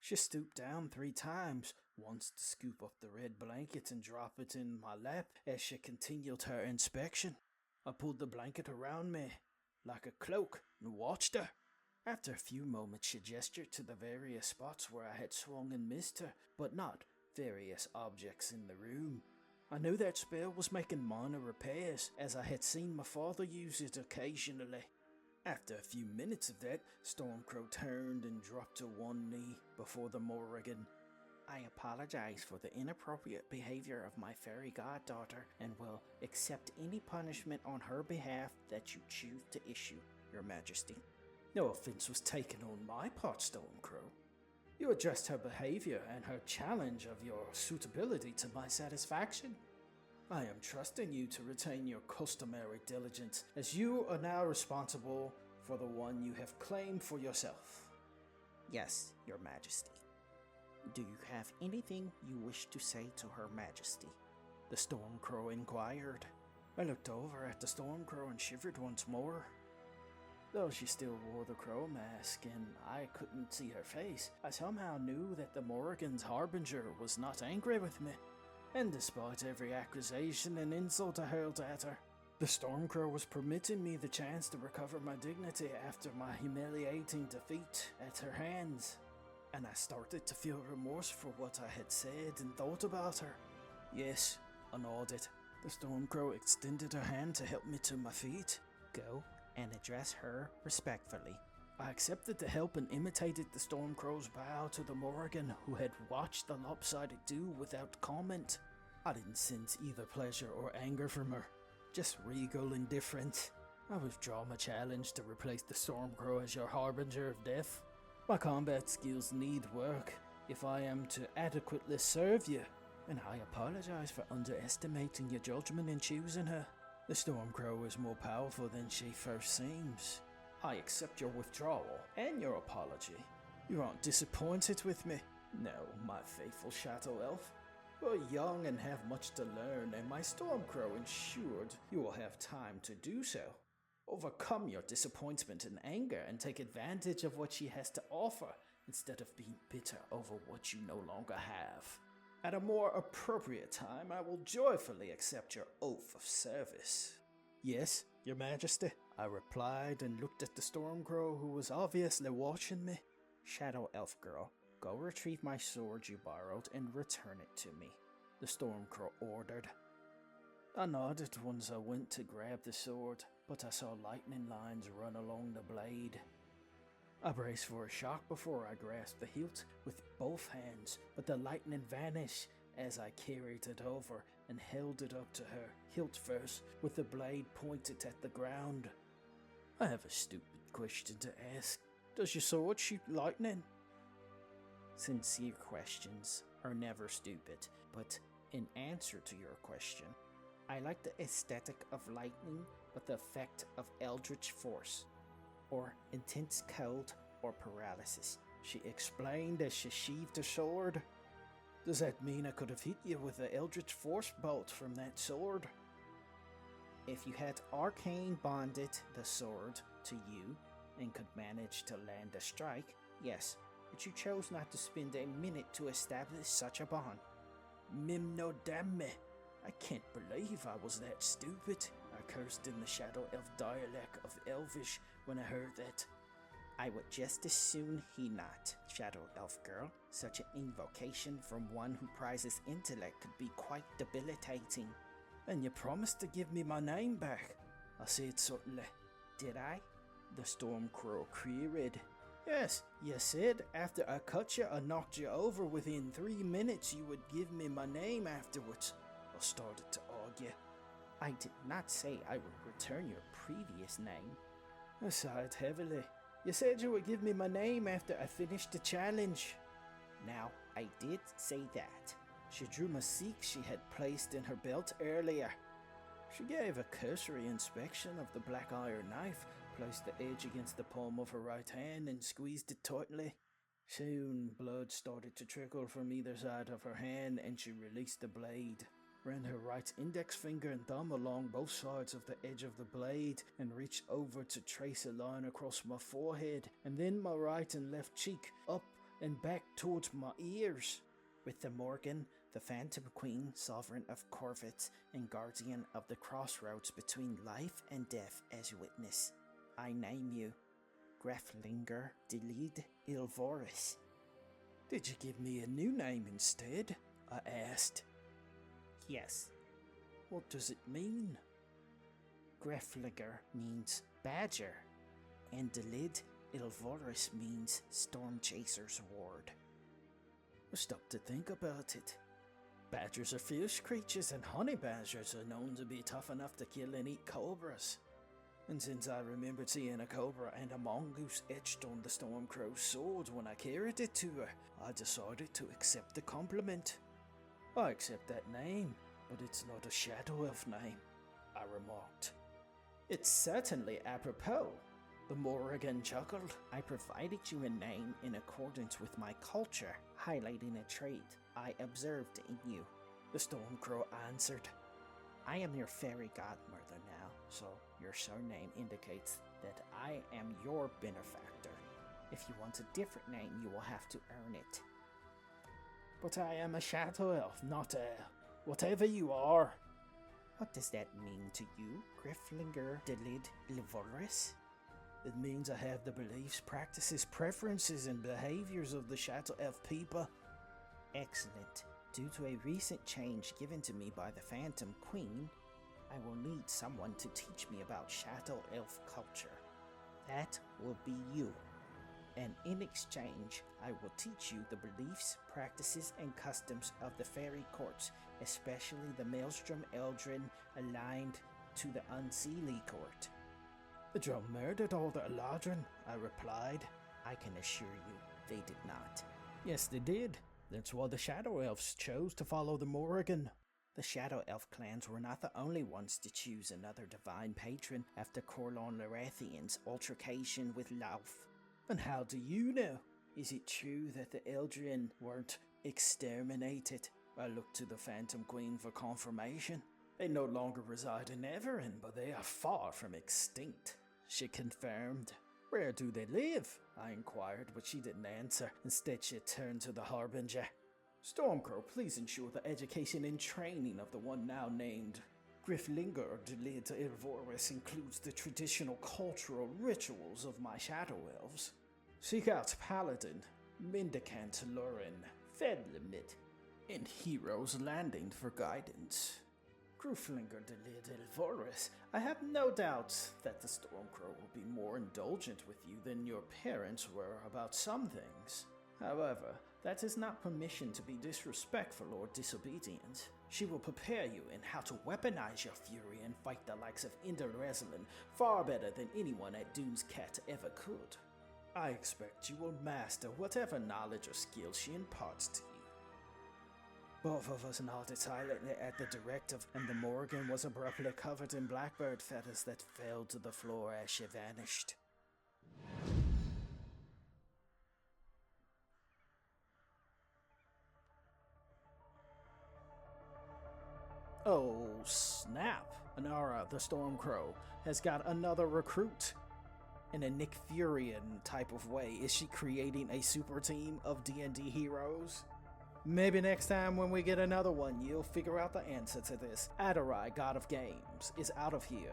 She stooped down 3 times, once to scoop up the red blanket and drop it in my lap as she continued her inspection. I pulled the blanket around me like a cloak and watched her. After a few moments she gestured to the various spots where I had swung and missed her, but not various objects in the room. I knew that spell was making minor repairs, as I had seen my father use it occasionally. After a few minutes of that, Stormcrow turned and dropped to one knee before the Morrigan. I apologize for the inappropriate behavior of my fairy goddaughter and will accept any punishment on her behalf that you choose to issue, Your Majesty. No offense was taken on my part, Stormcrow. You addressed her behavior and her challenge of your suitability to my satisfaction. I am trusting you to retain your customary diligence, as you are now responsible for the one you have claimed for yourself. Yes, Your Majesty. Do you have anything you wish to say to Her Majesty? The Stormcrow inquired. I looked over at the Stormcrow and shivered once more. Though she still wore the crow mask and I couldn't see her face, I somehow knew that the Morrigan's harbinger was not angry with me. And despite every accusation and insult I hurled at her, the Stormcrow was permitting me the chance to recover my dignity after my humiliating defeat at her hands. And I started to feel remorse for what I had said and thought about her. Yes, I nodded. The Stormcrow extended her hand to help me to my feet. Go and address her respectfully. I accepted the help and imitated the Stormcrow's bow to the Morrigan, who had watched the lopsided do without comment. I didn't sense either pleasure or anger from her, just regal indifference. I withdraw my challenge to replace the Stormcrow as your harbinger of death. My combat skills need work if I am to adequately serve you, and I apologize for underestimating your judgment in choosing her. The Stormcrow is more powerful than she first seems. I accept your withdrawal and your apology. You aren't disappointed with me? No, my faithful Shadow Elf. You're young and have much to learn, and my Stormcrow ensured you will have time to do so. Overcome your disappointment and anger and take advantage of what she has to offer, instead of being bitter over what you no longer have. At a more appropriate time, I will joyfully accept your oath of service. Yes, Your Majesty, I replied and looked at the Stormcrow, who was obviously watching me. Shadow Elf Girl, go retrieve my sword you borrowed and return it to me, the Stormcrow ordered. I nodded once I went to grab the sword, but I saw lightning lines run along the blade. I braced for a shock before I grasped the hilt with both hands, but the lightning vanished as I carried it over and held it up to her, hilt first, with the blade pointed at the ground. I have a stupid question to ask. Does your sword shoot lightning? Sincere questions are never stupid, but in answer to your question, I like the aesthetic of lightning, but the effect of eldritch force, or intense cold or paralysis, she explained as she sheathed her sword. Does that mean I could have hit you with the eldritch force bolt from that sword? If you had arcane bonded the sword to you and could manage to land a strike, yes, but you chose not to spend a minute to establish such a bond. Mim no damn me. I can't believe I was that stupid. I cursed in the Shadow Elf dialect of Elvish when I heard that. I would just as soon he not, Shadow Elf Girl. Such an invocation from one who prizes intellect could be quite debilitating. And you promised to give me my name back. I said certainly. Did I? The Stormcrow queried. Yes, you said after I cut you, I knocked you over within 3 minutes you would give me my name afterwards. I started to argue. I did not say I would return your previous name. I sighed heavily. You said you would give me my name after I finished the challenge. Now, I did say that. She drew my seek she had placed in her belt earlier. She gave a cursory inspection of the black iron knife, placed the edge against the palm of her right hand and squeezed it tightly. Soon, blood started to trickle from either side of her hand and she released the blade. Ran her right index finger and thumb along both sides of the edge of the blade and reached over to trace a line across my forehead and then my right and left cheek, up and back towards my ears. With the Morgan, the Phantom Queen, sovereign of Corvette and guardian of the crossroads between life and death as witness, I name you Greflinger Delid Ilvoris. Did you give me a new name instead? I asked. Yes. What does it mean? Greflinger means badger, and Delid Ilvoris means storm chaser's ward. I stopped to think about it. Badgers are fierce creatures, and honey badgers are known to be tough enough to kill and eat cobras. And since I remembered seeing a cobra and a mongoose etched on the Stormcrow's sword when I carried it to her, I decided to accept the compliment. I accept that name, but it's not a Shadow Elf name, I remarked. It's certainly apropos. The Morrigan chuckled. I provided you a name in accordance with my culture, highlighting a trait I observed in you. The Stormcrow answered. I am your fairy godmother now, so your surname indicates that I am your benefactor. If you want a different name, you will have to earn it. But I am a Shadow Elf, not a... whatever you are. What does that mean to you, Greflinger Delid Ilvoris? It means I have the beliefs, practices, preferences, and behaviors of the Shadow Elf people. Excellent. Due to a recent change given to me by the Phantom Queen, I will need someone to teach me about Shadow Elf culture. That will be you. And in exchange, I will teach you the beliefs, practices, and customs of the fairy courts, especially the Maelstrom Eldrin aligned to the Unseelie court. The Drum murdered all the Eladrin, I replied. I can assure you, they did not. Yes, they did. That's why the Shadow Elves chose to follow the Morrigan. The Shadow Elf clans were not the only ones to choose another divine patron after Corlon Larathian's altercation with Lauf. And how do you know? Is it true that the Eldrin weren't exterminated? I looked to the Phantom Queen for confirmation. They no longer reside in Everin, but they are far from extinct, she confirmed. Where do they live? I inquired, but she didn't answer. Instead, she turned to the Harbinger. Stormcrow, please ensure the education and training of the one now named Griflinger Delid Ilvoris includes the traditional cultural rituals of my Shadow Elves. Seek out Paladin, Mendicant Lurin, Fedlimid, and Heroes Landing for guidance. Griflinger Delid Ilvoris, I have no doubt that the Stormcrow will be more indulgent with you than your parents were about some things. However, that is not permission to be disrespectful or disobedient. She will prepare you in how to weaponize your fury and fight the likes of Inder Reslin far better than anyone at Dune's Cat ever could. I expect you will master whatever knowledge or skill she imparts to you. Both of us nodded silently at the directive, and the Morgan was abruptly covered in blackbird feathers that fell to the floor as she vanished. Oh, snap! Anara, the Stormcrow, has got another recruit. In a Nick Furian type of way, is she creating a super team of D&D heroes? Maybe next time when we get another one, you'll figure out the answer to this. Adorai, God of Games, is out of here.